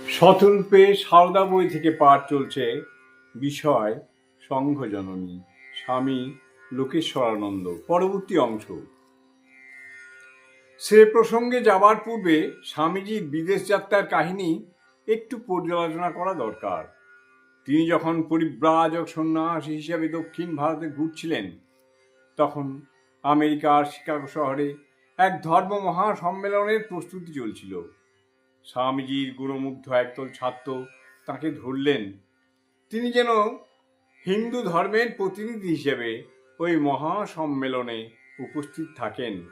শতরূপে সারদা বই থেকে পাঠ চলছে। বিষয় সংঘজননী, স্বামী লোকেশ্বরানন্দ। পরবর্তী অংশ। সে প্রসঙ্গে যাবার পূর্বে স্বামীজির বিদেশ যাত্রার কাহিনী একটু পর্যালোচনা করা দরকার। তিনি যখন পরিব্রাজক সন্ন্যাসী হিসাবে দক্ষিণ ভারতে ঘুরছিলেন, তখন আমেরিকার শিকাগো শহরে এক ধর্ম মহাসম্মেলনের প্রস্তুতি চলছিল। স্বামীজির গুণমুগ্ধ একদল ছাত্র তাকে ধরলেন। তিনি যেন হিন্দু ধর্মের প্রতিনিধি হিসেবে ওই মহাসম্মেলনে উপস্থিত থাকেন।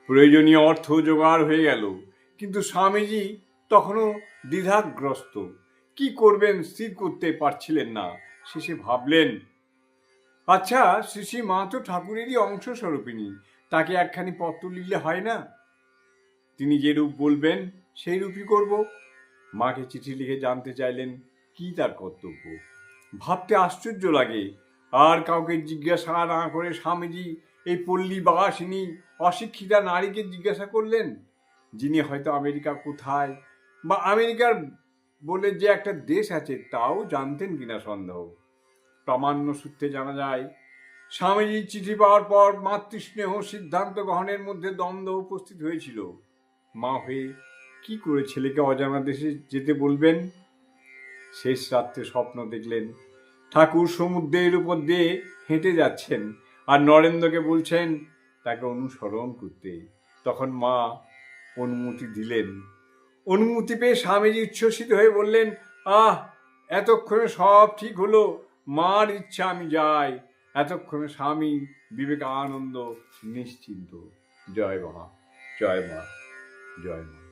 প্রয়োজনীয় অর্থ জোগাড় হয়ে গেল, কিন্তু স্বামীজি তখনও দ্বিধাগ্রস্ত। কি করবেন স্থির করতে পারছিলেন না। শেষে ভাবলেন, আচ্ছা, শ্রী মা তো ঠাকুরেরই অংশস্বরূপিণী, তাকে একখানি পত্র লিখলে হয় না? তিনি যে রূপ বলবেন সেই রূপই করব। মাকে চিঠি লিখে জানতে চাইলেন কি তার কর্তব্য। ভাবতে আশ্চর্য লাগে। আর কাউকে জিজ্ঞাসা না করে স্বামীজি এই পল্লীবাসিনী অশিক্ষিতা নারীকে জিজ্ঞাসা করলেন, যিনি হয়তো আমেরিকা কোথায় বা আমেরিকার বলে যে একটা দেশ আছে তাও জানতেন কিনা সন্দেহ। প্রামাণ্য সূত্রে জানা যায়, স্বামীজির চিঠি পাওয়ার পর মাতৃস্নেহ সিদ্ধান্ত গ্রহণের মধ্যে দ্বন্দ্ব উপস্থিত হয়েছিল। মা হয়ে কি করে ছেলেকে অজানা দেশে যেতে বলবেন? শেষ রাত্রে স্বপ্ন দেখলেন ঠাকুর সমুদ্রের উপর দিয়ে হেঁটে যাচ্ছেন আর নরেন্দ্রকে বলছেন তাকে অনুসরণ করতে। তখন মা অনুমতি দিলেন। অনুমতি পেয়ে স্বামীজি উচ্ছ্বসিত হয়ে বললেন, আহ, এতক্ষণে সব ঠিক হলো, মার ইচ্ছা আমি যাই। এতক্ষণে স্বামী বিবেকানন্দ নিশ্চিন্ত। জয় মা, জয় মা, জয় মা।